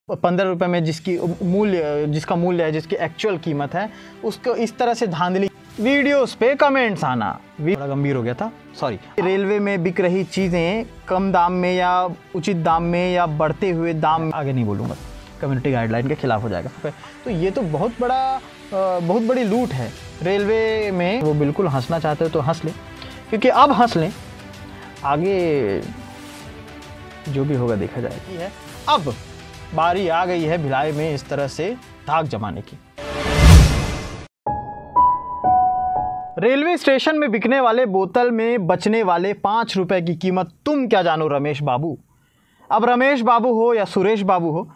15 रुपये में जिसका मूल्य है, जिसकी एक्चुअल कीमत है, उसको इस तरह से धांधली वीडियोस पे कमेंट्स आना थोड़ा गंभीर हो गया था, सॉरी। रेलवे में बिक रही चीज़ें कम दाम में या उचित दाम में या बढ़ते हुए दाम, आगे नहीं बोलूँगा, कम्युनिटी गाइडलाइन के खिलाफ हो जाएगा। तो ये तो बहुत बड़ी लूट है रेलवे में। वो बिल्कुल हंसना चाहते हो तो हंस लें, क्योंकि अब हंस लें, आगे जो भी होगा देखा जाएगा। अब बारी आ गई है भिलाई में इस तरह से धाक जमाने की। रेलवे स्टेशन में बिकने वाले बोतल में बचने वाले 5 रुपए की कीमत तुम क्या जानो रमेश बाबू। अब रमेश बाबू हो या सुरेश बाबू हो,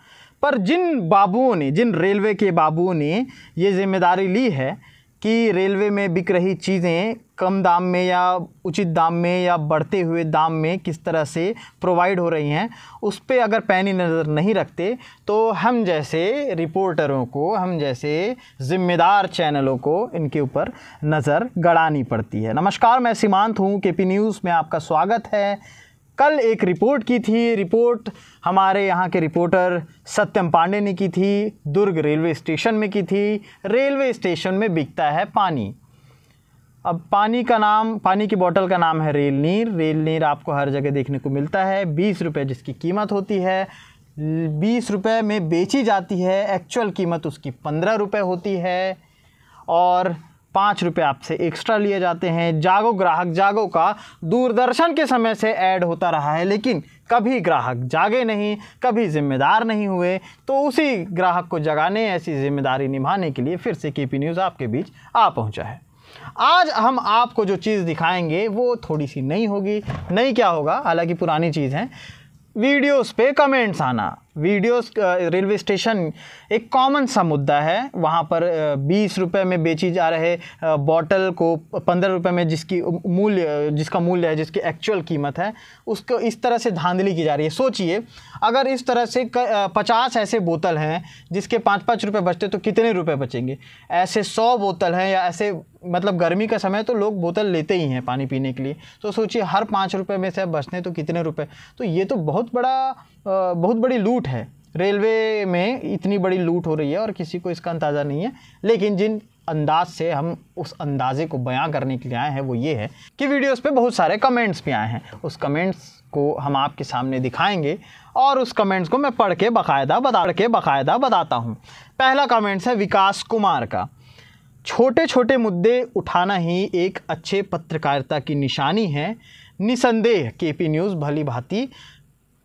पर जिन रेलवे के बाबुओं ने ये जिम्मेदारी ली है कि रेलवे में बिक रही चीज़ें कम दाम में या उचित दाम में या बढ़ते हुए दाम में किस तरह से प्रोवाइड हो रही हैं, उस पर अगर पैनी नज़र नहीं रखते तो हम जैसे रिपोर्टरों को, हम जैसे ज़िम्मेदार चैनलों को इनके ऊपर नज़र गड़ानी पड़ती है। नमस्कार, मैं सीमांत हूँ, केपी न्यूज़ में आपका स्वागत है। कल एक रिपोर्ट की थी, रिपोर्ट हमारे यहाँ के रिपोर्टर सत्यम पांडे ने की थी, दुर्ग रेलवे स्टेशन में की थी। रेलवे स्टेशन में बिकता है पानी। अब पानी की बोतल का नाम है रेल नीर आपको हर जगह देखने को मिलता है। 20 रुपये जिसकी कीमत होती है, 20 रुपये में बेची जाती है। एक्चुअल कीमत उसकी 15 रुपये होती है और 5 रुपये आपसे एक्स्ट्रा लिए जाते हैं। जागो ग्राहक जागो का दूरदर्शन के समय से ऐड होता रहा है, लेकिन कभी ग्राहक जागे नहीं, कभी जिम्मेदार नहीं हुए। तो उसी ग्राहक को जगाने, ऐसी जिम्मेदारी निभाने के लिए फिर से केपी न्यूज़ आपके बीच आ पहुंचा है। आज हम आपको जो चीज़ दिखाएंगे वो थोड़ी सी नई होगी। नई क्या होगा, हालांकि पुरानी चीज़ है। वीडियोस पे कमेंट्स आना। रेलवे स्टेशन एक कॉमन सा मुद्दा है। वहाँ पर 20 रुपये में बेची जा रहे बॉटल को 15 रुपये में जिसका मूल्य है, जिसकी एक्चुअल कीमत है, उसको इस तरह से धांधली की जा रही है। सोचिए, अगर इस तरह से 50 ऐसे बोतल हैं जिसके 5-5 रुपये बचते तो कितने रुपए बचेंगे। ऐसे 100 बोतल हैं, या ऐसे मतलब गर्मी का समय तो लोग बोतल लेते ही हैं पानी पीने के लिए। तो सोचिए, हर 5 रुपये में से बचने तो कितने रुपए। तो ये तो बहुत बड़ी लूट है। रेलवे में इतनी बड़ी लूट हो रही है और किसी को इसका अंदाज़ा नहीं है। लेकिन जिन अंदाज से हम उस अंदाजे को बयां करने के लिए आए हैं वो ये है कि वीडियोस पे बहुत सारे कमेंट्स भी आए हैं। उस कमेंट्स को हम आपके सामने दिखाएंगे और उस कमेंट्स को मैं पढ़ के बाकायदा बताता हूँ। पहला कमेंट्स है विकास कुमार का। छोटे छोटे मुद्दे उठाना ही एक अच्छे पत्रकारिता की निशानी है। निसंदेह केपी न्यूज़ भली भांति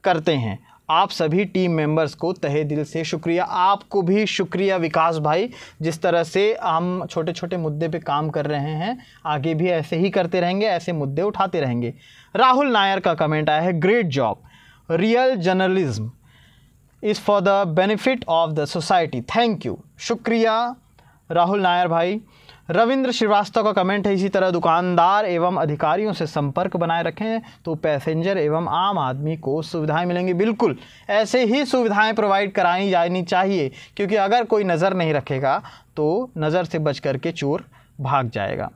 करते हैं। आप सभी टीम मेंबर्स को तहे दिल से शुक्रिया। आपको भी शुक्रिया विकास भाई, जिस तरह से हम छोटे छोटे मुद्दे पे काम कर रहे हैं, आगे भी ऐसे ही करते रहेंगे, ऐसे मुद्दे उठाते रहेंगे। राहुल नायर का कमेंट आया है, great job, real journalism is for the benefit of the society. Thank you, शुक्रिया राहुल नायर भाई। रविंद्र श्रीवास्तव का कमेंट है, इसी तरह दुकानदार एवं अधिकारियों से संपर्क बनाए रखें तो पैसेंजर एवं आम आदमी को सुविधाएं मिलेंगी। बिल्कुल ऐसे ही सुविधाएं प्रोवाइड कराई जानी चाहिए, क्योंकि अगर कोई नज़र नहीं रखेगा तो नज़र से बच करके चोर भाग जाएगा।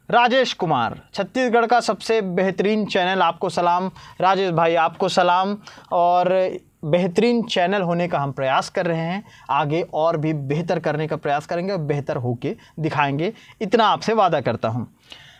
राजेश कुमार, छत्तीसगढ़ का सबसे बेहतरीन चैनल, आपको सलाम राजेश भाई, आपको सलाम। और बेहतरीन चैनल होने का हम प्रयास कर रहे हैं, आगे और भी बेहतर करने का प्रयास करेंगे और बेहतर होके दिखाएंगे, इतना आपसे वादा करता हूं।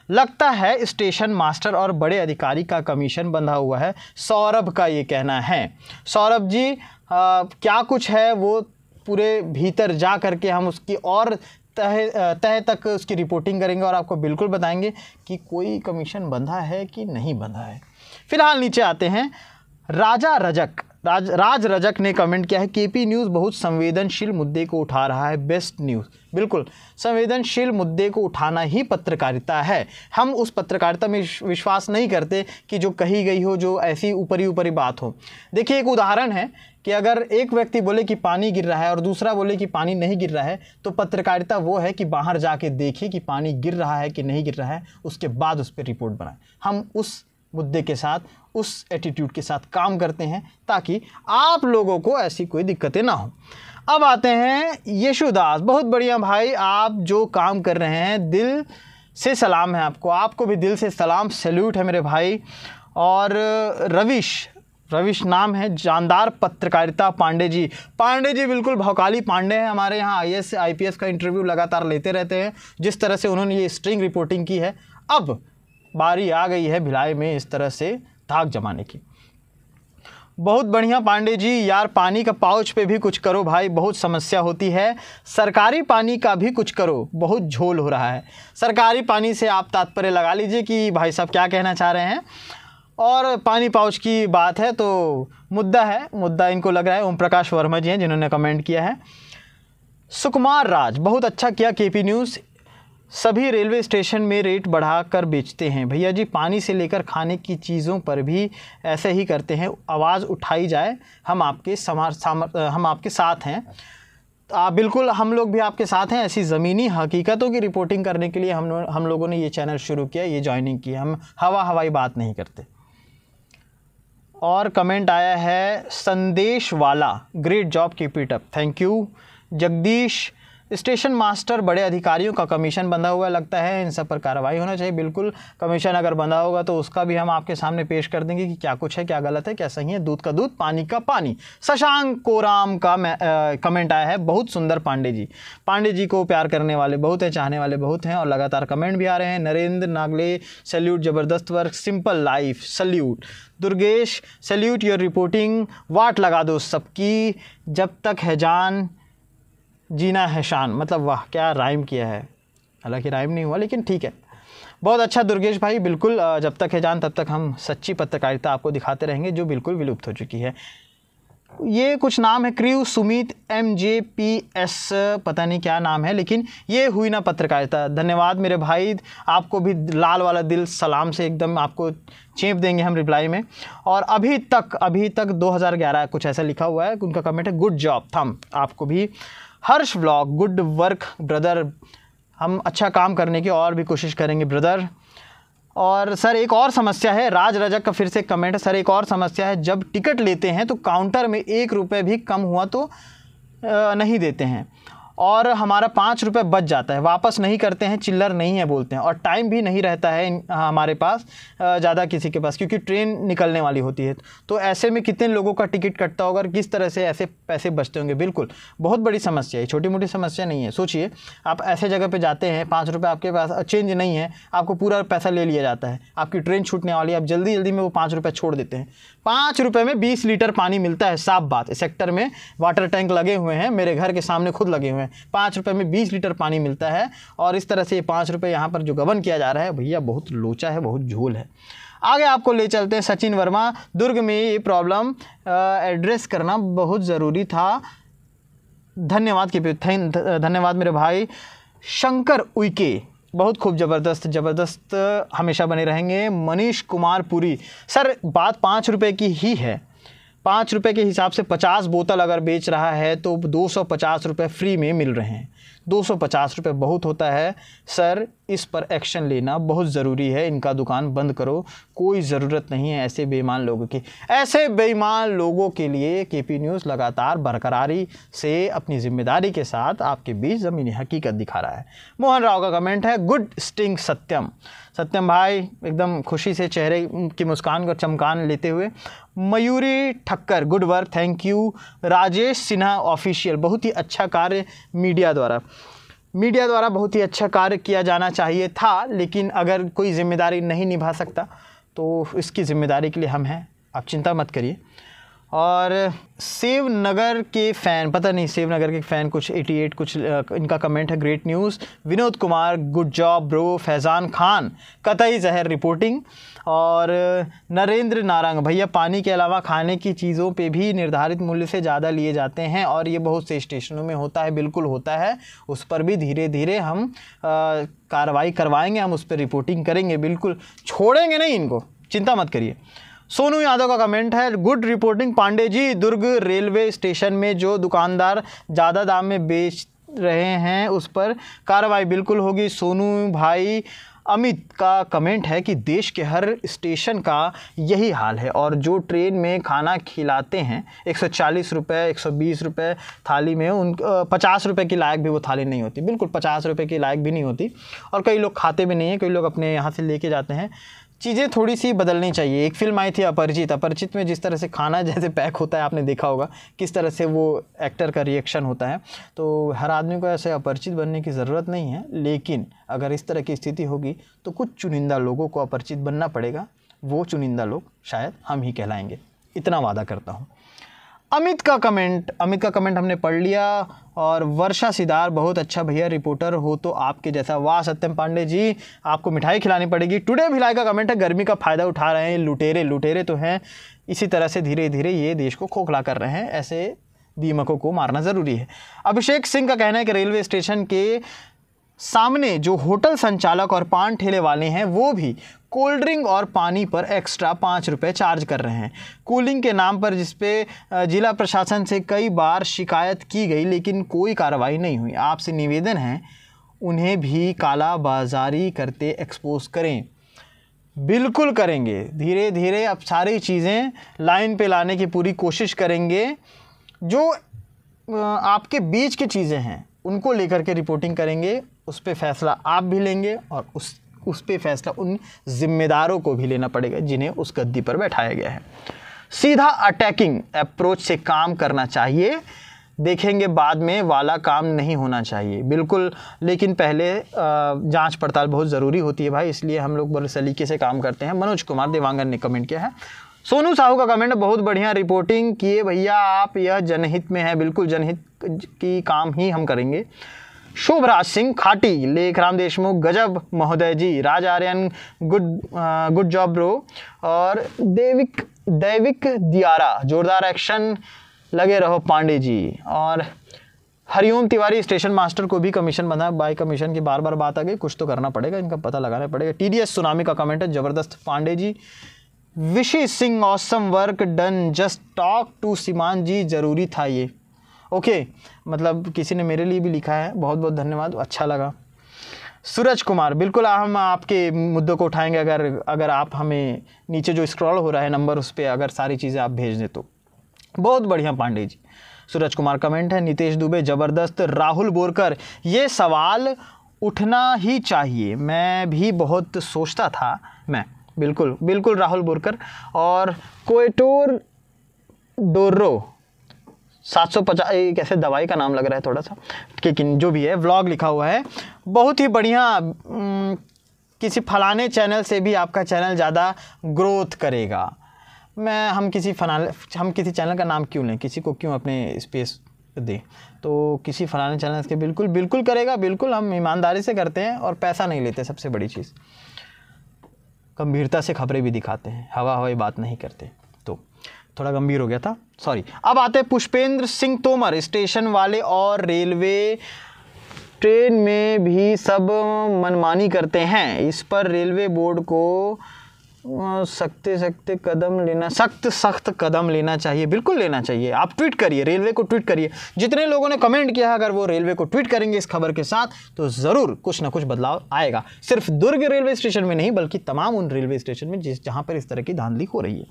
लगता है स्टेशन मास्टर और बड़े अधिकारी का कमीशन बंधा हुआ है, सौरभ का ये कहना है। सौरभ जी, क्या कुछ है वो पूरे भीतर जा करके हम उसकी और तह तक उसकी रिपोर्टिंग करेंगे और आपको बिल्कुल बताएंगे कि कोई कमीशन बंधा है कि नहीं बंधा है। फिलहाल नीचे आते हैं। राज रजक ने कमेंट किया है, केपी न्यूज़ बहुत संवेदनशील मुद्दे को उठा रहा है, बेस्ट न्यूज़। बिल्कुल, संवेदनशील मुद्दे को उठाना ही पत्रकारिता है। हम उस पत्रकारिता में विश्वास नहीं करते कि जो कही गई हो, जो ऐसी ऊपरी बात हो। देखिए, एक उदाहरण है कि अगर एक व्यक्ति बोले कि पानी गिर रहा है और दूसरा बोले कि पानी नहीं गिर रहा है, तो पत्रकारिता वो है कि बाहर जाके देखिए कि पानी गिर रहा है कि नहीं गिर रहा है, उसके बाद उस पर रिपोर्ट बनाए। हम उस मुद्दे के साथ, उस एटीट्यूड के साथ काम करते हैं ताकि आप लोगों को ऐसी कोई दिक्कतें ना हो। अब आते हैं यशुदास, बहुत बढ़िया भाई, आप जो काम कर रहे हैं दिल से सलाम है आपको भी दिल से सलाम, सैल्यूट है मेरे भाई। और रविश रविश नाम है, जानदार पत्रकारिता पांडे जी। पांडे जी बिल्कुल भौकाली पांडे हैं, हमारे यहाँ आईएएस आईपीएस का इंटरव्यू लगातार लेते रहते हैं। जिस तरह से उन्होंने ये स्ट्रिंग रिपोर्टिंग की है, अब बारी आ गई है भिलाई में इस तरह से धाक जमाने की। बहुत बढ़िया पांडे जी, यार पानी का पाउच पे भी कुछ करो भाई, बहुत समस्या होती है। सरकारी पानी का भी कुछ करो, बहुत झोल हो रहा है। सरकारी पानी से आप तात्पर्य लगा लीजिए कि भाई साहब क्या कहना चाह रहे हैं। और पानी पाउच की बात है तो मुद्दा इनको लग रहा है ओम प्रकाश वर्मा जी हैं जिन्होंने कमेंट किया है। सुकुमार राज, बहुत अच्छा किया केपी न्यूज़, सभी रेलवे स्टेशन में रेट बढ़ाकर बेचते हैं। भैया जी पानी से लेकर खाने की चीज़ों पर भी ऐसे ही करते हैं, आवाज़ उठाई जाए, हम आपके साथ हैं। बिल्कुल हम लोग भी आपके साथ हैं। ऐसी ज़मीनी हकीकतों की रिपोर्टिंग करने के लिए हम लोगों ने ये चैनल शुरू किया, ये ज्वाइनिंग की। हम हवाई बात नहीं करते। और कमेंट आया है संदेश वाला, great job keep it up, thank you. Jagdish, station master बड़े अधिकारियों का कमीशन बंधा हुआ लगता है, इन सब पर कार्रवाई होना चाहिए। बिल्कुल, कमीशन अगर बंधा होगा तो उसका भी हम आपके सामने पेश कर देंगे कि क्या कुछ है, क्या गलत है, क्या सही है। दूध का दूध, पानी का पानी। शशांक कोराम का कमेंट आया है, बहुत सुंदर पांडे जी। पांडे जी को प्यार करने वाले बहुत हैं, चाहने वाले बहुत हैं और लगातार कमेंट भी आ रहे हैं। नरेंद्र नागले, सैल्यूट, ज़बरदस्त work, simple life, salute. Durgesh, salute your reporting, वाट लगा दो सबकी, जब तक है जान जीना है शान। मतलब वाह, क्या राइम किया है, हालांकि राइम नहीं हुआ लेकिन ठीक है, बहुत अच्छा दुर्गेश भाई। बिल्कुल, जब तक है जान तब तक हम सच्ची पत्रकारिता आपको दिखाते रहेंगे जो बिल्कुल विलुप्त हो चुकी है। ये कुछ नाम है, क्रू, सुमित, MJPS, पता नहीं क्या नाम है, लेकिन ये हुई ना पत्रकारिता। धन्यवाद मेरे भाई, आपको भी लाल वाला दिल सलाम से एकदम आपको चेप देंगे हम रिप्लाई में। और अभी तक 2011 कुछ ऐसा लिखा हुआ है, उनका कमेंट है गुड जॉब, थम आपको भी। हर्ष व्लॉग, गुड वर्क ब्रदर, हम अच्छा काम करने की और भी कोशिश करेंगे ब्रदर। और सर एक और समस्या है, राज रजक का फिर से कमेंट है, सर एक और समस्या है, जब टिकट लेते हैं तो काउंटर में 1 रुपये भी कम हुआ तो नहीं देते हैं और हमारा 5 रुपये बच जाता है, वापस नहीं करते हैं, चिल्लर नहीं है बोलते हैं। और टाइम भी नहीं रहता है हमारे पास ज़्यादा किसी के पास, क्योंकि ट्रेन निकलने वाली होती है। तो ऐसे में कितने लोगों का टिकट कटता होगा और किस तरह से ऐसे पैसे बचते होंगे। बिल्कुल बहुत बड़ी समस्या है, छोटी मोटी समस्या नहीं है। सोचिए आप ऐसे जगह पे जाते हैं, 5 रुपये आपके पास चेंज नहीं है, आपको पूरा पैसा ले लिया जाता है, आपकी ट्रेन छूटने वाली है, आप जल्दी जल्दी में वो 5 रुपये छोड़ देते हैं। 5 रुपये में 20 लीटर पानी मिलता है, साफ बात। इस सेक्टर में वाटर टैंक लगे हुए हैं, मेरे घर के सामने खुद लगे हुए हैं। 5 रुपये में 20 लीटर पानी मिलता है और इस तरह से ये 5 रुपये यहाँ पर जो गबन किया जा रहा है, भैया बहुत लोचा है, बहुत झोल है। आगे आपको ले चलते हैं। सचिन वर्मा, दुर्ग में ये प्रॉब्लम एड्रेस करना बहुत ज़रूरी था, धन्यवाद मेरे भाई। शंकर उइके, बहुत खूब, ज़बरदस्त हमेशा बने रहेंगे। मनीष कुमार पुरी, सर बात 5 रुपये की ही है। 5 रुपये के हिसाब से 50 बोतल अगर बेच रहा है तो 250 रुपये फ्री में मिल रहे हैं। 250 रुपये बहुत होता है सर, इस पर एक्शन लेना बहुत ज़रूरी है। इनका दुकान बंद करो, कोई ज़रूरत नहीं है ऐसे बेईमान लोगों की। ऐसे बेईमान लोगों के लिए केपी न्यूज़ लगातार बरकरारी से अपनी जिम्मेदारी के साथ आपके बीच ज़मीनी हकीकत दिखा रहा है। मोहन राव का कमेंट है, गुड स्टिंग सत्यम भाई, एकदम खुशी से चेहरे की मुस्कान को चमकान लेते हुए। Mayuri Thakkar, good work, thank you. Rajesh Sinha official, बहुत ही अच्छा कार्य मीडिया द्वारा बहुत ही अच्छा कार्य किया जाना चाहिए था, लेकिन अगर कोई जिम्मेदारी नहीं निभा सकता तो इसकी जिम्मेदारी के लिए हम हैं, आप चिंता मत करिए। और सेवनगर के फ़ैन, पता नहीं सेवनगर के फ़ैन कुछ 88 कुछ इनका कमेंट है, great news. Vinod Kumar, good job bro. Faizan Khan, कतई जहर रिपोर्टिंग। और नरेंद्र नारंग, भैया पानी के अलावा खाने की चीज़ों पे भी निर्धारित मूल्य से ज़्यादा लिए जाते हैं और ये बहुत से स्टेशनों में होता है, बिल्कुल होता है। उस पर भी धीरे धीरे हम कार्रवाई करवाएंगे, हम उस पर रिपोर्टिंग करेंगे, बिल्कुल छोड़ेंगे नहीं इनको, चिंता मत करिए। सोनू यादव का कमेंट है, गुड रिपोर्टिंग पांडे जी। दुर्ग रेलवे स्टेशन में जो दुकानदार ज़्यादा दाम में बेच रहे हैं उस पर कार्रवाई बिल्कुल होगी सोनू भाई। अमित का कमेंट है कि देश के हर स्टेशन का यही हाल है और जो ट्रेन में खाना खिलाते हैं 140 रुपये 120 रुपये थाली में, उन 50 रुपये की लायक भी वो थाली नहीं होती, बिल्कुल 50 रुपये की लायक भी नहीं होती। और कई लोग खाते भी नहीं हैं, कई लोग अपने यहाँ से लेके जाते हैं। चीज़ें थोड़ी सी बदलनी चाहिए। एक फिल्म आई थी अपरिचित, अपरिचित में जिस तरह से खाना जैसे पैक होता है आपने देखा होगा, किस तरह से वो एक्टर का रिएक्शन होता है। तो हर आदमी को ऐसे अपरिचित बनने की ज़रूरत नहीं है, लेकिन अगर इस तरह की स्थिति होगी तो कुछ चुनिंदा लोगों को अपरिचित बनना पड़ेगा। वो चुनिंदा लोग शायद हम ही कहलाएंगे, इतना वादा करता हूँ। अमित का कमेंट हमने पढ़ लिया। और वर्षा सिदार, बहुत अच्छा भैया, रिपोर्टर हो तो आपके जैसा। वाह सत्यम पांडे जी, आपको मिठाई खिलानी पड़ेगी। टुडे भिलाई का कमेंट है, गर्मी का फ़ायदा उठा रहे हैं लुटेरे तो हैं, इसी तरह से धीरे धीरे ये देश को खोखला कर रहे हैं, ऐसे दीमकों को मारना ज़रूरी है। अभिषेक सिंह का कहना है कि रेलवे स्टेशन के सामने जो होटल संचालक और पान ठेले वाले हैं वो भी कोल्ड ड्रिंक और पानी पर एक्स्ट्रा 5 रुपये चार्ज कर रहे हैं कूलिंग के नाम पर, जिस पे जिला प्रशासन से कई बार शिकायत की गई लेकिन कोई कार्रवाई नहीं हुई। आपसे निवेदन है उन्हें भी काला बाजारी करते एक्सपोज करें। बिल्कुल करेंगे, धीरे धीरे अब सारी चीज़ें लाइन पे लाने की पूरी कोशिश करेंगे। जो आपके बीच की चीज़ें हैं उनको लेकर के रिपोर्टिंग करेंगे, उस पे फैसला आप भी लेंगे और उस पे फैसला उन जिम्मेदारों को भी लेना पड़ेगा जिन्हें उस गद्दी पर बैठाया गया है। सीधा अटैकिंग अप्रोच से काम करना चाहिए, देखेंगे बाद में वाला काम नहीं होना चाहिए। बिल्कुल, लेकिन पहले जांच पड़ताल बहुत ज़रूरी होती है भाई, इसलिए हम लोग बड़े सलीके से काम करते हैं। मनोज कुमार देवांगन ने कमेंट किया है। सोनू साहू का कमेंट, बहुत बढ़िया रिपोर्टिंग किए भैया आप, यह जनहित में है। बिल्कुल जनहित की काम ही हम करेंगे। शुभराज सिंह खाटी, लेख राम देशमुख गजब महोदय जी, राज आर्यन गुड जॉब ब्रो, और दैविक दियारा जोरदार एक्शन, लगे रहो पांडे जी। और हरिओम तिवारी, स्टेशन मास्टर को भी कमीशन बना, बाई कमीशन की बार बार बात आ गई, कुछ तो करना पड़ेगा, इनका पता लगाना पड़ेगा। TDS सुनामी का कमेंट है, ज़बरदस्त Pandey ji. Vishi Singh, awesome work done, just talk to Seeman ji, ज़रूरी था ये। ओके, मतलब किसी ने मेरे लिए भी लिखा है, बहुत बहुत धन्यवाद, अच्छा लगा। सूरज कुमार, बिल्कुल हम आपके मुद्दों को उठाएंगे अगर आप हमें नीचे जो स्क्रॉल हो रहा है नंबर, उस पर अगर सारी चीज़ें आप भेज दें तो बहुत बढ़िया पांडे जी। सूरज कुमार कमेंट है। नितेश दुबे, ज़बरदस्त। राहुल बोरकर, ये सवाल उठना ही चाहिए, मैं भी बहुत सोचता था मैं। बिल्कुल बिल्कुल राहुल बोरकर। और कोएटोर डोर्रो 750, कैसे दवाई का नाम लग रहा है थोड़ा सा, लेकिन जो भी है, व्लॉग लिखा हुआ है, बहुत ही बढ़िया। किसी फलाने चैनल से भी आपका चैनल ज़्यादा ग्रोथ करेगा। हम किसी चैनल का नाम क्यों लें, किसी को क्यों अपने स्पेस दें, तो किसी फलाने चैनल के बिल्कुल करेगा। बिल्कुल हम ईमानदारी से करते हैं और पैसा नहीं लेते, सबसे बड़ी चीज़। गंभीरता से खबरें भी दिखाते हैं, हवाई बात नहीं करते। तो थोड़ा गंभीर हो गया था, सॉरी। अब आते हैं पुष्पेंद्र सिंह तोमर, स्टेशन वाले और रेलवे ट्रेन में भी सब मनमानी करते हैं, इस पर रेलवे बोर्ड को सख्त कदम लेना चाहिए। बिल्कुल लेना चाहिए। आप ट्वीट करिए, रेलवे को ट्वीट करिए। जितने लोगों ने कमेंट किया है, अगर वो रेलवे को ट्वीट करेंगे इस खबर के साथ, तो ज़रूर कुछ ना कुछ बदलाव आएगा। सिर्फ दुर्ग रेलवे स्टेशन में नहीं, बल्कि तमाम उन रेलवे स्टेशन में जहाँ पर इस तरह की धांधली हो रही है।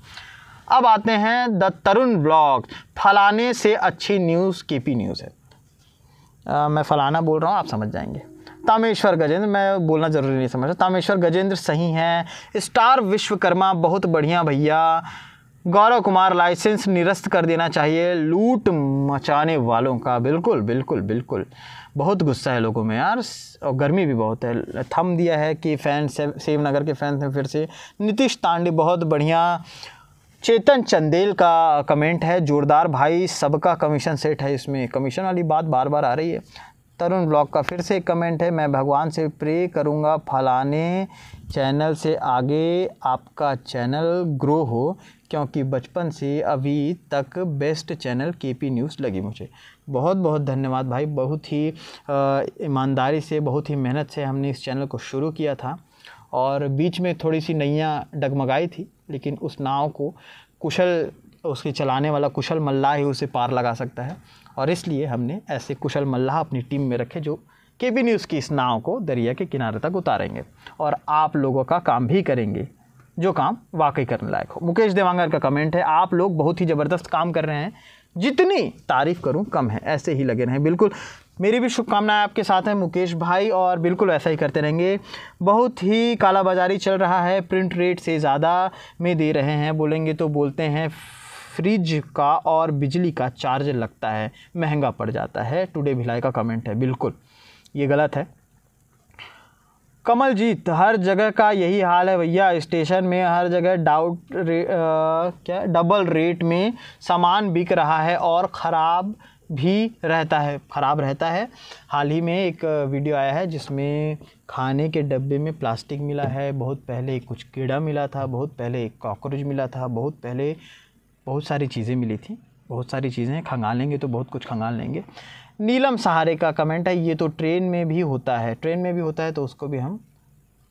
अब आते हैं द तरुण ब्लॉग, फलाने से अच्छी न्यूज़ KP न्यूज़ है। मैं फलाना बोल रहा हूँ, आप समझ जाएंगे। तामेश्वर गजेंद्र, मैं बोलना ज़रूरी नहीं समझता। तामेश्वर गजेंद्र सही हैं। स्टार विश्वकर्मा, बहुत बढ़िया भैया। गौरव कुमार, लाइसेंस निरस्त कर देना चाहिए लूट मचाने वालों का। बिल्कुल बहुत गुस्सा है लोगों में यार, और गर्मी भी बहुत है। थम दिया है कि फैंस, सेवनगर के फैंस ने फिर से। नीतीश तांडे, बहुत बढ़िया। चेतन चंदेल का कमेंट है, जोरदार भाई, सबका कमीशन सेट है, इसमें कमीशन वाली बात बार बार आ रही है। तरुण ब्लॉग का फिर से एक कमेंट है, मैं भगवान से प्रे करूंगा फलाने चैनल से आगे आपका चैनल ग्रो हो, क्योंकि बचपन से अभी तक बेस्ट चैनल KP न्यूज़ लगी मुझे। बहुत बहुत धन्यवाद भाई, बहुत ही ईमानदारी से, बहुत ही मेहनत से हमने इस चैनल को शुरू किया था, और बीच में थोड़ी सी नैया डगमगाई थी, लेकिन उस नाव को उसके चलाने वाला कुशल मल्लाह ही उसे पार लगा सकता है, और इसलिए हमने ऐसे कुशल मल्लाह अपनी टीम में रखे जो KP न्यूज़ की इस नाव को दरिया के किनारे तक उतारेंगे और आप लोगों का काम भी करेंगे, जो काम वाकई करने लायक हो। मुकेश देवांगर का कमेंट है, आप लोग बहुत ही ज़बरदस्त काम कर रहे हैं, जितनी तारीफ़ करूं कम है, ऐसे ही लगे रहें। बिल्कुल मेरी भी शुभकामनाएं आपके साथ हैं मुकेश भाई, और बिल्कुल ऐसा ही करते रहेंगे। बहुत ही कालाबाजारी चल रहा है, प्रिंट रेट से ज़्यादा में दे रहे हैं, बोलेंगे तो बोलते हैं फ्रिज का और बिजली का चार्ज लगता है, महंगा पड़ जाता है। टुडे भिलाई का कमेंट है, बिल्कुल ये गलत है। कमलजीत, हर जगह का यही हाल है भैया, स्टेशन में हर जगह डबल रेट में सामान बिक रहा है और ख़राब रहता है। हाल ही में एक वीडियो आया है जिसमें खाने के डब्बे में प्लास्टिक मिला है, बहुत पहले कुछ कीड़ा मिला था, बहुत पहले एक कॉकरोच मिला था, बहुत पहले बहुत सारी चीज़ें मिली थी। बहुत सारी चीज़ें खंगालेंगे तो बहुत कुछ खंगाल लेंगे। नीलम सहारे का कमेंट है, ये तो ट्रेन में भी होता है, तो उसको भी हम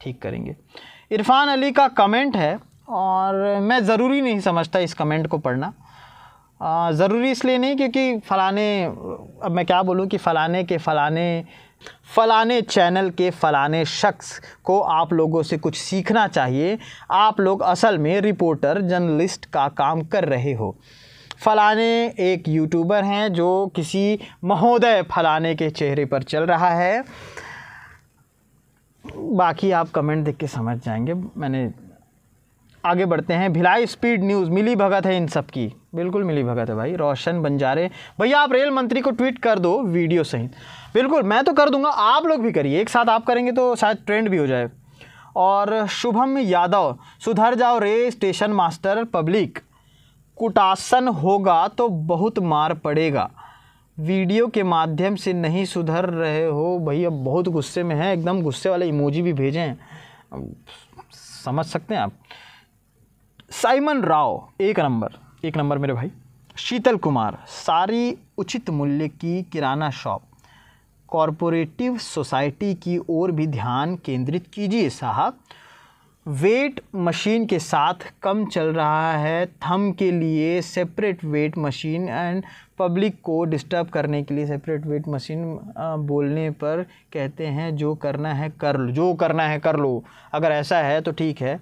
ठीक करेंगे। इरफान अली का कमेंट है, और मैं ज़रूरी नहीं समझता इस कमेंट को पढ़ना। ज़रूरी इसलिए नहीं क्योंकि अब मैं क्या बोलूँ कि फ़लाने चैनल के फ़लाने शख्स को आप लोगों से कुछ सीखना चाहिए। आप लोग असल में रिपोर्टर जर्नलिस्ट का काम कर रहे हो। फ़लाने एक यूट्यूबर हैं जो किसी महोदय फ़लाने के चेहरे पर चल रहा है। बाकी आप कमेंट देख के समझ जाएंगे। आगे बढ़ते हैं। भिलाई स्पीड न्यूज़, मिली भगत है इन सब की, बिल्कुल मिली भगत है भाई। रोशन बंजारे, भैया आप रेल मंत्री को ट्वीट कर दो वीडियो सहित। बिल्कुल मैं तो कर दूंगा, आप लोग भी करिए, एक साथ आप करेंगे तो शायद ट्रेंड भी हो जाए। और शुभम यादव, सुधर जाओ रे स्टेशन मास्टर, पब्लिक कुटासन होगा तो बहुत मार पड़ेगा। वीडियो के माध्यम से नहीं सुधर रहे हो भैया, बहुत गुस्से में है, एकदम गुस्से वाले इमोजी भी भेजें, समझ सकते हैं आप। साइमन राव, एक नंबर मेरे भाई। शीतल कुमार, सारी उचित मूल्य की किराना शॉप, कॉरपोरेटिव सोसाइटी की ओर भी ध्यान केंद्रित कीजिए साहब। वेट मशीन के साथ कम चल रहा है, थंब के लिए separate weight machine and public को डिस्टर्ब करने के लिए सेपरेट वेट मशीन। बोलने पर कहते हैं जो करना है कर लो। अगर ऐसा है तो ठीक है।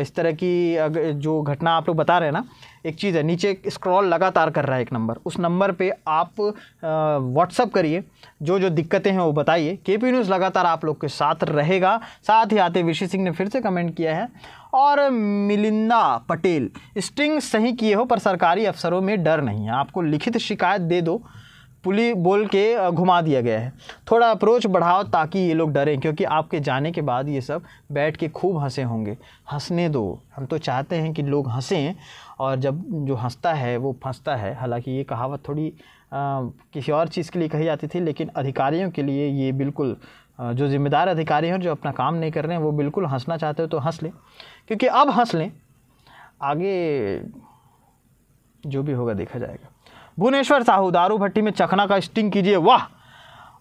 इस तरह की अगर जो घटना आप लोग बता रहे हैं ना, एक चीज़ है, नीचे स्क्रॉल लगातार कर रहा है एक नंबर, उस नंबर पे आप व्हाट्सअप करिए, जो दिक्कतें हैं वो बताइए। केपी न्यूज़ लगातार आप लोग के साथ रहेगा। साथ ही आते विशी सिंह ने फिर से कमेंट किया है, और मिलिंदा पटेल, स्टिंग सही किए हो पर सरकारी अफसरों में डर नहीं है, आपको लिखित शिकायत दे दो, पुलिस बोल के घुमा दिया गया है, थोड़ा अप्रोच बढ़ाओ ताकि ये लोग डरें, क्योंकि आपके जाने के बाद ये सब बैठ के खूब हंसे होंगे। हंसने दो, हम तो चाहते हैं कि लोग हंसें, और जब जो हंसता है वो फंसता है। हालांकि ये कहावत थोड़ी किसी और चीज़ के लिए कही जाती थी, लेकिन अधिकारियों के लिए ये बिल्कुल, जो जिम्मेदार अधिकारी हैं जो अपना काम नहीं कर रहे हैं वो बिल्कुल हंसना चाहते हो तो हंस लें, क्योंकि अब हंस लें, आगे जो भी होगा देखा जाएगा। भुवनेश्वर साहू, दारू भट्टी में चखना का स्टिंग कीजिए, वाह,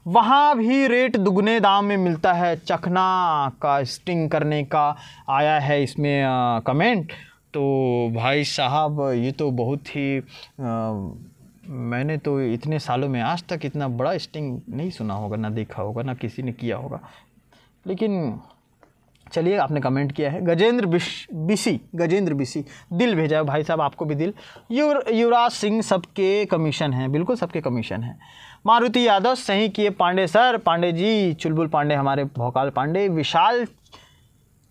वहाँ भी रेट दुगने दाम में मिलता है। चखना का स्टिंग करने का आया है इसमें कमेंट। तो भाई साहब ये तो बहुत ही मैंने तो इतने सालों में आज तक इतना बड़ा स्टिंग नहीं सुना होगा, ना देखा होगा, ना किसी ने किया होगा। लेकिन चलिए, आपने कमेंट किया है। गजेंद्र बिसी दिल भेजा है भाई साहब, आपको भी दिल। युवराज सिंह, सबके कमीशन हैं, बिल्कुल सबके कमीशन हैं। मारुति यादव, सही किए पांडे सर, पांडे जी, चुलबुल पांडे हमारे भोकाल पांडे। विशाल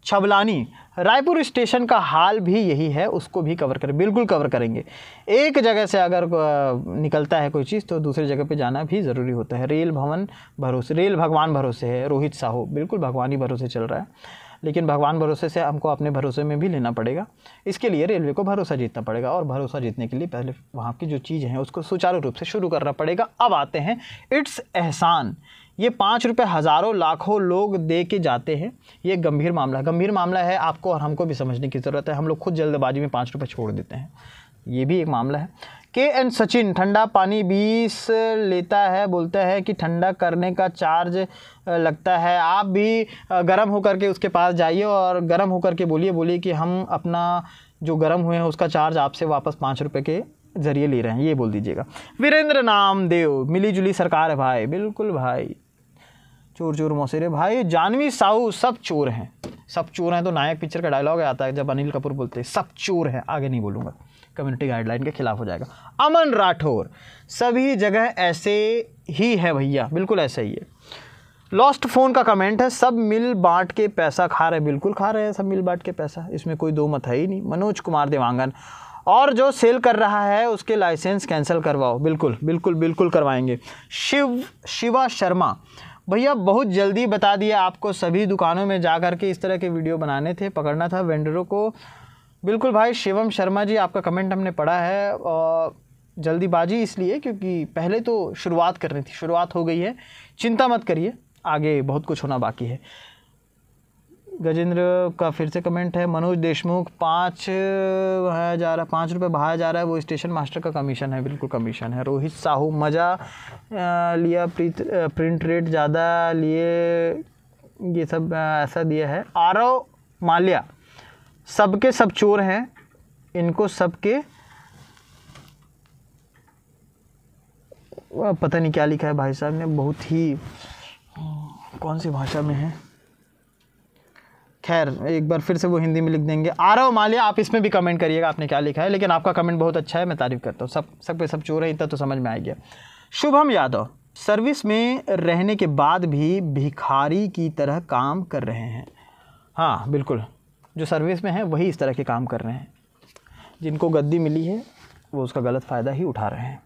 छबलानी, रायपुर स्टेशन का हाल भी यही है, उसको भी कवर करें, बिल्कुल कवर करेंगे। एक जगह से अगर निकलता है कोई चीज़ तो दूसरी जगह पे जाना भी ज़रूरी होता है। रेल भगवान भरोसे है। रोहित साहू, बिल्कुल भगवान ही भरोसे चल रहा है, लेकिन भगवान भरोसे से हमको अपने भरोसे में भी लेना पड़ेगा। इसके लिए रेलवे को भरोसा जीतना पड़ेगा, और भरोसा जीतने के लिए पहले वहाँ की जो चीज़ हैं उसको सुचारू रूप से शुरू करना पड़ेगा। अब आते हैं इट्स एहसान, ये 5 रुपये हज़ारों लाखों लोग दे के जाते हैं। ये गंभीर मामला है, आपको और हमको भी समझने की ज़रूरत है। हम लोग खुद जल्दबाजी में 5 रुपये छोड़ देते हैं, ये भी एक मामला है। KN सचिन, ठंडा पानी 20 लेता है, बोलता है कि ठंडा करने का चार्ज लगता है। आप भी गर्म होकर के उसके पास जाइए और गर्म होकर के बोलिए कि हम अपना जो गर्म हुए हैं उसका चार्ज आपसे वापस 5 रुपये के ज़रिए ले रहे हैं, ये बोल दीजिएगा। वीरेंद्र नामदेव, मिली जुली सरकार है भाई, बिल्कुल भाई। चोर मौसेरे भाई। जानवी साहू, सब चोर हैं तो नायक पिक्चर का डायलॉग आता है जब अनिल कपूर बोलते हैं सब चोर हैं, आगे नहीं बोलूँगा, कम्युनिटी गाइडलाइन के खिलाफ हो जाएगा। अमन राठौर, सभी जगह ऐसे ही है भैया, बिल्कुल ऐसा ही है। लॉस्ट फ़ोन का कमेंट है, सब मिल बांट के पैसा खा रहे हैं। बिल्कुल खा रहे हैं सब मिल बांट के पैसा, इसमें कोई दो मत है ही नहीं। मनोज कुमार देवांगन, और जो सेल कर रहा है उसके लाइसेंस कैंसिल करवाओ। बिल्कुल बिल्कुल बिल्कुल करवाएंगे। शिवा शर्मा, भैया बहुत जल्दी बता दिया आपको, सभी दुकानों में जा कर के इस तरह के वीडियो बनाने थे, पकड़ना था वेंडरों को। बिल्कुल भाई शिवम शर्मा जी, आपका कमेंट हमने पढ़ा है। और जल्दीबाजी इसलिए क्योंकि पहले तो शुरुआत करनी थी, शुरुआत हो गई है, चिंता मत करिए, आगे बहुत कुछ होना बाकी है। गजेंद्र का फिर से कमेंट है। मनोज देशमुख, 5 रुपये बहाया जा रहा है, वो स्टेशन मास्टर का कमीशन है। बिल्कुल कमीशन है। रोहित साहू, मज़ा लिया, प्रिंट रेट ज़्यादा लिए, ये सब ऐसा दिया है। आरव माल्या, सबके सब चोर हैं, इनको सबके पता नहीं क्या लिखा है भाई साहब ने, बहुत ही कौन सी भाषा में है, खैर एक बार फिर से वो हिंदी में लिख देंगे। आरव माल्या, आप इसमें भी कमेंट करिएगा आपने क्या लिखा है, लेकिन आपका कमेंट बहुत अच्छा है, मैं तारीफ़ करता हूँ। सब पे सब चोर है, इतना तो समझ में आ गया। शुभम यादव, सर्विस में रहने के बाद भी भिखारी की तरह काम कर रहे हैं। हाँ बिल्कुल, जो सर्विस में है वही इस तरह के काम कर रहे हैं, जिनको गद्दी मिली है वो उसका गलत फ़ायदा ही उठा रहे हैं।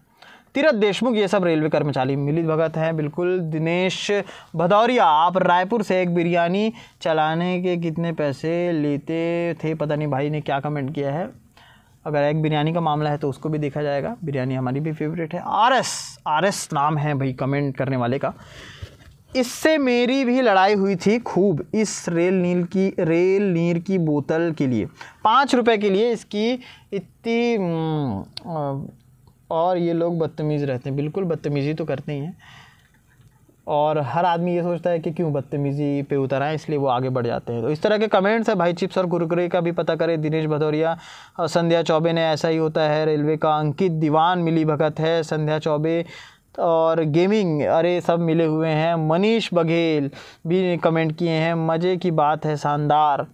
तीरथ देशमुख, ये सब रेलवे कर्मचारी मिलित भगत हैं। बिल्कुल। दिनेश भदौरिया, आप रायपुर से एक बिरयानी चलाने के कितने पैसे लेते थे? पता नहीं भाई ने क्या कमेंट किया है। अगर एक बिरयानी का मामला है तो उसको भी देखा जाएगा, बिरयानी हमारी भी फेवरेट है। आरएस नाम है भाई कमेंट करने वाले का। इससे मेरी भी लड़ाई हुई थी खूब, इस रेल नीर की बोतल के लिए, 5 रुपये के लिए इसकी इतनी, और ये लोग बदतमीज़ रहते हैं। बिल्कुल बदतमीज़ी तो करते ही हैं, और हर आदमी ये सोचता है कि क्यों बदतमीज़ी पे उतर आए, इसलिए वो आगे बढ़ जाते हैं। तो इस तरह के कमेंट्स है भाई। चिप्स और कुरकुरे का भी पता करें। दिनेश भदौरिया और संध्या चौबे ने, ऐसा ही होता है रेलवे का। अंकित दीवान मिली भगत है, संध्या चौबे और गेमिंग, अरे सब मिले हुए हैं। मनीष बघेल भी कमेंट किए हैं, मज़े की बात है, शानदार।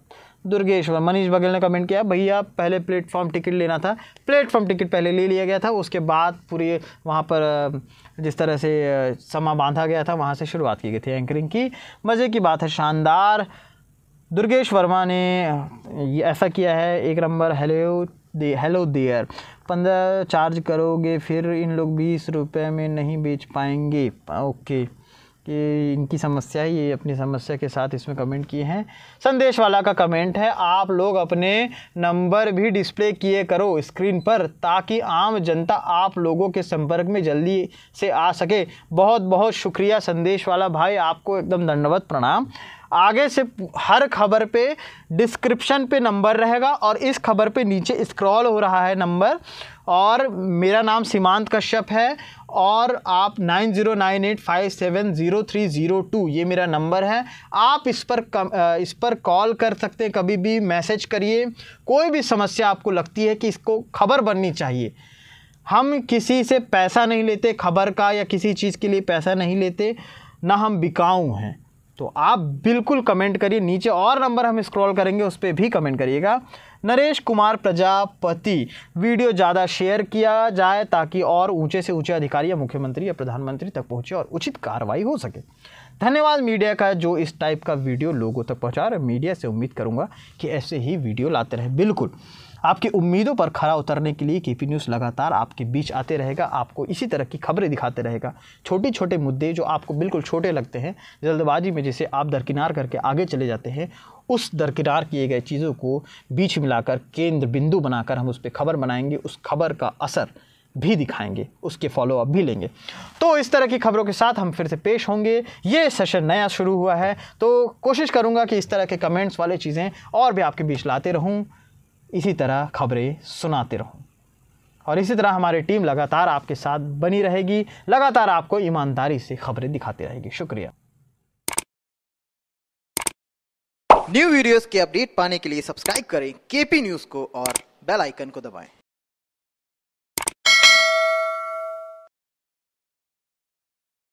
दुर्गेश्वर, मनीष बघेल ने कमेंट किया, भैया पहले प्लेटफॉर्म टिकट लेना था, प्लेटफॉर्म टिकट पहले ले लिया गया था, उसके बाद पूरी वहाँ पर जिस तरह से समा बांधा गया था वहाँ से शुरुआत की गई थी एंकरिंग की। मज़े की बात है, शानदार। दुर्गेश वर्मा ने ये ऐसा किया है, 1 नंबर। हेलो देयर, 15 चार्ज करोगे फिर इन लोग 20 रुपये में नहीं बेच पाएंगे। ओके, कि इनकी समस्या है, ये अपनी समस्या के साथ इसमें कमेंट किए हैं। संदेश वाला का कमेंट है, आप लोग अपने नंबर भी डिस्प्ले किए करो स्क्रीन पर, ताकि आम जनता आप लोगों के संपर्क में जल्दी से आ सके। बहुत बहुत शुक्रिया संदेश वाला भाई, आपको एकदम दंडवत प्रणाम। आगे से हर खबर पे डिस्क्रिप्शन पे नंबर रहेगा, और इस खबर पे नीचे स्क्रॉल हो रहा है नंबर, और मेरा नाम सीमांत कश्यप है, और आप 9098570302 ये मेरा नंबर है। आप इस पर कॉल कर सकते हैं, कभी भी मैसेज करिए। कोई भी समस्या आपको लगती है कि इसको खबर बननी चाहिए, हम किसी से पैसा नहीं लेते खबर का, या किसी चीज़ के लिए पैसा नहीं लेते, ना हम बिकाऊ हैं। तो आप बिल्कुल कमेंट करिए नीचे, और नंबर हम स्क्रॉल करेंगे उस पर भी कमेंट करिएगा। नरेश कुमार प्रजापति, वीडियो ज़्यादा शेयर किया जाए ताकि और ऊंचे से ऊंचे अधिकारी या मुख्यमंत्री या प्रधानमंत्री तक पहुंचे और उचित कार्रवाई हो सके। धन्यवाद मीडिया का जो इस टाइप का वीडियो लोगों तक पहुंचा रहा है। मीडिया से उम्मीद करूंगा कि ऐसे ही वीडियो लाते रहे। बिल्कुल आपकी उम्मीदों पर खरा उतरने के लिए केपी न्यूज़ लगातार आपके बीच आते रहेगा, आपको इसी तरह की खबरें दिखाते रहेगा। छोटे छोटे मुद्दे जो आपको बिल्कुल छोटे लगते हैं, जल्दबाजी में जिसे आप दरकिनार करके आगे चले जाते हैं, उस दरकिनार किए गए चीज़ों को बीच मिलाकर केंद्र बिंदु बनाकर हम उस पर खबर बनाएंगे, उस खबर का असर भी दिखाएंगे, उसके फॉलोअप भी लेंगे। तो इस तरह की खबरों के साथ हम फिर से पेश होंगे। ये सेशन नया शुरू हुआ है, तो कोशिश करूँगा कि इस तरह के कमेंट्स वाले चीज़ें और भी आपके बीच लाते रहूँ, इसी तरह खबरें सुनाते रहूं, और इसी तरह हमारी टीम लगातार आपके साथ बनी रहेगी, लगातार आपको ईमानदारी से खबरें दिखाती रहेगी। शुक्रिया। न्यू वीडियोस के अपडेट पाने के लिए सब्सक्राइब करें केपी न्यूज़ को और बेल आइकन को दबाएं।